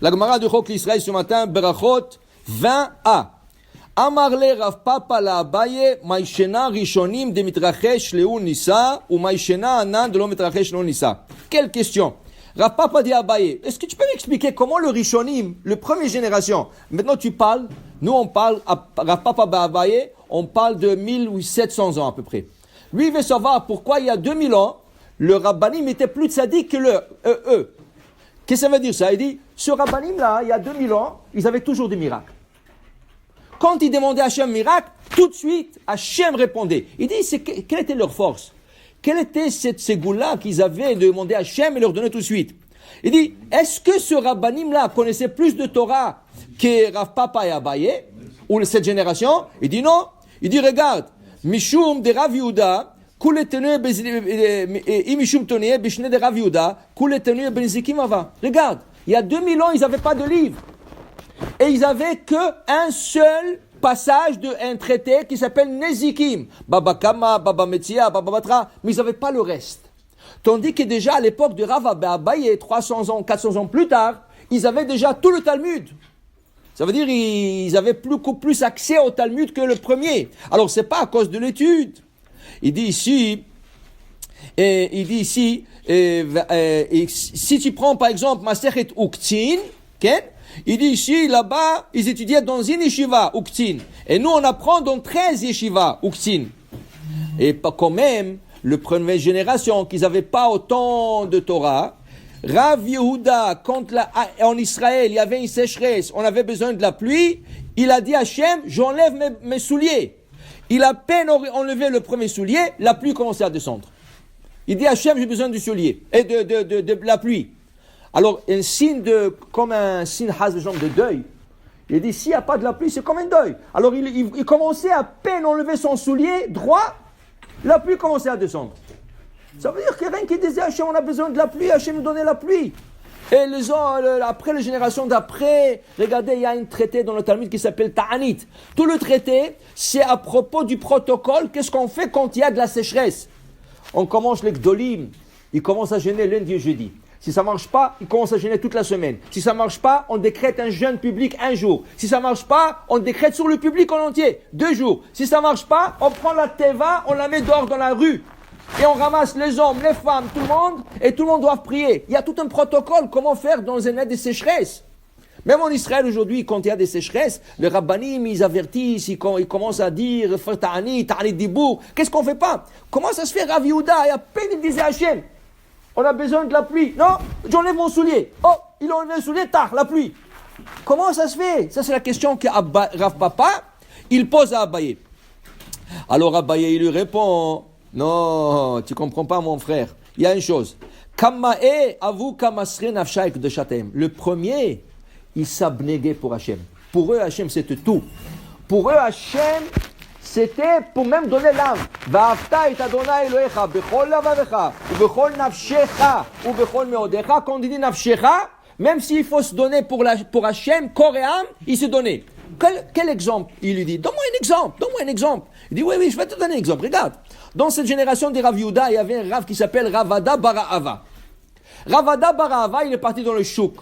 La Gemara de Chok l'Israël ce matin, Berachot 20a. Amarle Rav Papa la Abaye, Maïshena Rishonim de Mitrachesh Leun Nissa, ou Maïshena Anan de l'Omitrachesh Leun Nissa. Quelle question? Rav Papa dit Abaye, est-ce que tu peux m'expliquer comment le Rishonim, le première génération, maintenant tu parles, nous on parle, Rav Papa Abaye, on parle de 1700 ans à peu près. Lui il veut savoir pourquoi il y a 2000 ans, le Rabbanim était plus tzaddik que eux. Qu'est-ce que ça veut dire ça? Il dit, ce Rabbanim-là, il y a 2000 ans, ils avaient toujours des miracles. Quand ils demandaient à Hachem un miracle, tout de suite, Hachem répondait. Il dit, quelle était leur force? Quelle était ces goûts-là qu'ils avaient de demander à Hachem et leur donner tout de suite? Il dit, est-ce que ce Rabbanim-là connaissait plus de Torah que Rav Papa et Abaye, ou cette génération? Il dit non. Il dit, regarde, Mishum de Rav Yehuda, regarde, il y a 2000 ans, ils n'avaient pas de livre. Et ils n'avaient qu'un seul passage d'un traité qui s'appelle Nezikim. Baba Kama, Baba Metzia, Baba Batra, mais ils n'avaient pas le reste. Tandis que déjà à l'époque de Rav Abaye, 300 ans, 400 ans plus tard, ils avaient déjà tout le Talmud. Ça veut dire qu'ils avaient beaucoup plus accès au Talmud que le premier. Alors c'est pas à cause de l'étude. Il dit ici, si tu prends par exemple Masechet Uktzin, okay, il dit ici, là-bas, ils étudiaient dans une yeshiva, Uktzin. Et nous, on apprend dans 13 yeshivas, Uktzin. Et quand même, le première génération, qu'ils n'avaient pas autant de Torah, Rav Yehuda, quand en Israël, il y avait une sécheresse, on avait besoin de la pluie, il a dit à Hachem, j'enlève mes souliers. Il a à peine enlevé le premier soulier, la pluie commençait à descendre. Il dit à Hachem, j'ai besoin du soulier et de la pluie. Alors, comme un signe de deuil. Il dit, s'il n'y a pas de la pluie, c'est comme un deuil. Alors, il commençait à peine enlever son soulier droit, la pluie commençait à descendre. Ça veut dire que rien qui disait, Hachem, on a besoin de la pluie, Hachem nous donnait la pluie. Et après les générations d'après, regardez, il y a un traité dans le Talmud qui s'appelle Ta'anit. Tout le traité, c'est à propos du protocole, qu'est-ce qu'on fait quand il y a de la sécheresse. On commence les Gdolim, ils commencent à jeûner lundi et jeudi. Si ça ne marche pas, ils commencent à jeûner toute la semaine. Si ça ne marche pas, on décrète un jeûne public 1 jour. Si ça ne marche pas, on décrète sur le public en entier 2 jours. Si ça ne marche pas, on prend la teva, on la met dehors dans la rue. Et on ramasse les hommes, les femmes, tout le monde, et tout le monde doit prier. Il y a tout un protocole, comment faire dans un aide de sécheresse. Même en Israël aujourd'hui, quand il y a des sécheresses, les rabbanim, ils avertissent, ils commencent à dire, Ta'anit Dibour, qu'est-ce qu'on fait pas? Comment ça se fait, Rav Yehuda, et à peine il disait Hachem, on a besoin de la pluie. Non, j'enlève mon soulier. Oh, il a enlevé le soulier, tard, la pluie. Comment ça se fait? Ça c'est la question que Rav Papa, il pose à Abaye. Alors Abaye, il lui répond, non, tu comprends pas mon frère. Il y a une chose. Le premier, il s'abnéguait pour Hachem. Pour eux, Hachem, c'était tout. Pour eux, Hachem, c'était pour même donner l'âme. Quand on dit nafshecha, même s'il faut se donner pour Hachem, corps et âme, il se donnait. Quel exemple? Il lui dit, donne-moi un exemple. Il dit, oui, je vais te donner un exemple. Regarde, dans cette génération des Rav Yehuda, il y avait un Rav qui s'appelle Ravada Barahava. Ravada Barahava, il est parti dans le chouk.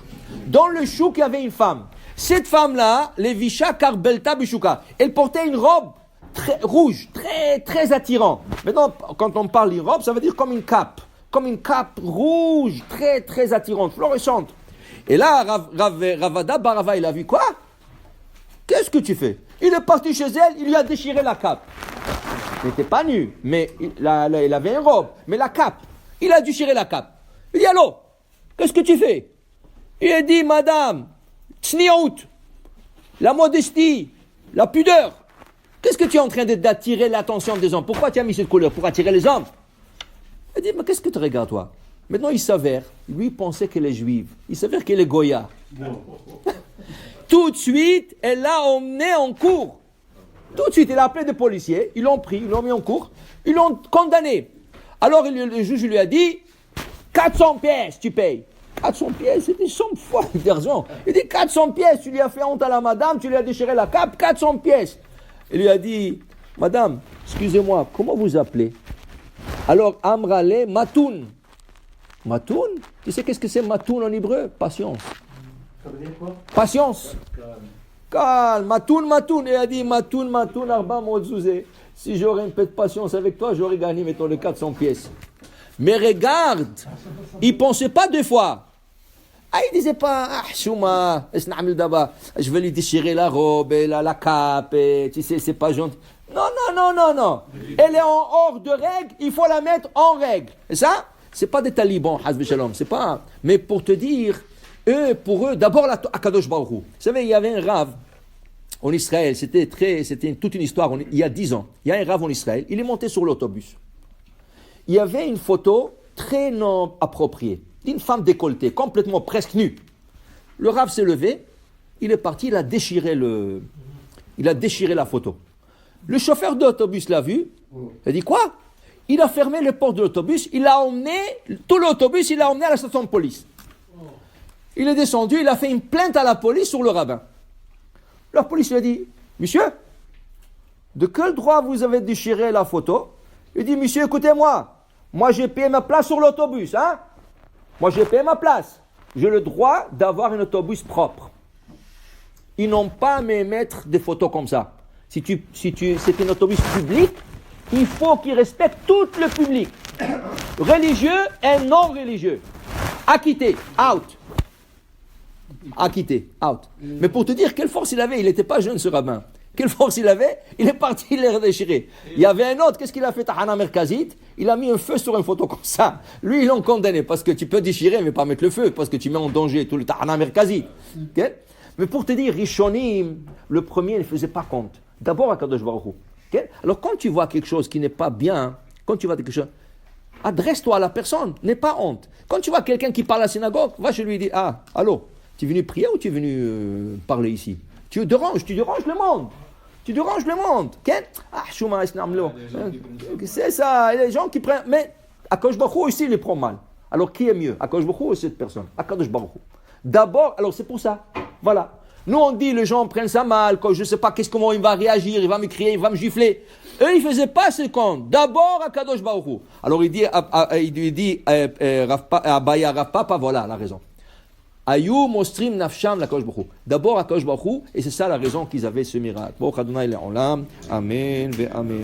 Dans le chouk, il y avait une femme. Cette femme-là, Levisha Karbelta Bishuka, elle portait une robe très rouge, très, très attirant. Maintenant, quand on parle d'une robe, ça veut dire comme une cape rouge, très, très attirante, fluorescente. Et là, Ravada Barahava, il a vu quoi? Qu'est-ce que tu fais? Il est parti chez elle, il lui a déchiré la cape. Il n'était pas nu, mais il avait une robe. Mais la cape, il a déchiré la cape. Il dit, allô, qu'est-ce que tu fais? Il a dit, madame, tsniout, la modestie, la pudeur. Qu'est-ce que tu es en train d'attirer l'attention des hommes? Pourquoi tu as mis cette couleur? Pour attirer les hommes? Il dit, mais qu'est-ce que tu regardes, toi? Maintenant, il s'avère, lui pensait qu'elle est juive. Il s'avère qu'elle est Goya. Tout de suite, elle l'a emmené en cour. Tout de suite, elle a appelé des policiers, ils l'ont pris, ils l'ont mis en cour, ils l'ont condamné. Alors le juge lui a dit, 400 pièces, tu payes. 400 pièces, c'était 100 fois d'argent. Il dit, 400 pièces, tu lui as fait honte à la madame, tu lui as déchiré la cape, 400 pièces. Il lui a dit, madame, excusez-moi, comment vous appelez? Alors, Amrale Matoun. Matoun? Tu sais qu'est-ce que c'est Matoun en hébreu? Patience. Ça veut dire quoi? Patience. Calme, matoun. Et il a dit, matoun, arba mozouzé. Si j'aurais un peu de patience avec toi, j'aurais gagné, mettons, les 400 pièces. Mais regarde, il ne pensait pas deux fois. Ah, il disait pas, Chouma, je vais lui déchirer la robe, et la cape, et, tu sais, c'est pas gentil. Non. Elle est hors de règle, il faut la mettre en règle. Et ça, c'est pas des talibans, Hazb Shalom, c'est pas. Mais pour te dire, pour eux, d'abord, la Akadosh Baruch Hu. Vous savez, il y avait un rave en Israël, c'était toute une histoire, il y a 10 ans. Il y a un rave en Israël, il est monté sur l'autobus. Il y avait une photo très non appropriée d'une femme décolletée, complètement presque nue. Le rave s'est levé, il est parti, il a déchiré la photo. Le chauffeur d'autobus l'a vu, il a dit quoi? Il a fermé les portes de l'autobus, tout l'autobus, il l'a emmené à la station de police. Il est descendu, il a fait une plainte à la police sur le rabbin. La police lui a dit, monsieur, de quel droit vous avez déchiré la photo? Il dit, monsieur, écoutez-moi, moi j'ai payé ma place sur l'autobus, hein? Moi j'ai payé ma place. J'ai le droit d'avoir un autobus propre. Ils n'ont pas à me mettre des photos comme ça. Si c'est un autobus public, il faut qu'il respecte tout le public. Religieux et non religieux. Acquitté, out. Mais pour te dire quelle force il avait, il n'était pas jeune ce rabbin. Quelle force il avait, il est parti, il l'a déchiré. Il y avait un autre, qu'est-ce qu'il a fait, Tahana Merkazit? Il a mis un feu sur une photo comme ça. Lui, ils l'ont condamné parce que tu peux déchirer, mais pas mettre le feu, parce que tu mets en danger tout le Tahana Merkazit. Okay? Mais pour te dire, Rishonim, le premier, il ne faisait pas compte. D'abord à Kadosh Baruch Hu. Okay? Alors quand tu vois quelque chose qui n'est pas bien, quand tu vois quelque chose, adresse-toi à la personne, n'aie pas honte. Quand tu vois quelqu'un qui parle à la synagogue, va chez lui et dis, allô, tu es venu prier ou tu es venu parler ici? Tu déranges le monde. Okay? C'est ça, les gens qui prennent. Mais Akadosh Baruch Hu ici, il les prend mal. Alors qui est mieux, Akadosh Baruch Hu ou cette personne? Akadosh Baruch Hu. D'abord, alors c'est pour ça. Voilà. Nous on dit, les gens prennent ça mal, quand je ne sais pas comment il va réagir, il va me crier, il va me gifler. Eux, ils ne faisaient pas ce compte. D'abord Akadosh Baruch Hu. Alors il dit Abaya Rav Papa, voilà la raison. Ayu mostrim nafsham la Kadosh Baruch Hu. D'abord à Kadosh Baruch Hu, et c'est ça la raison qu'ils avaient ce miracle. Bon, Adonai le'olam. Amen ve amen.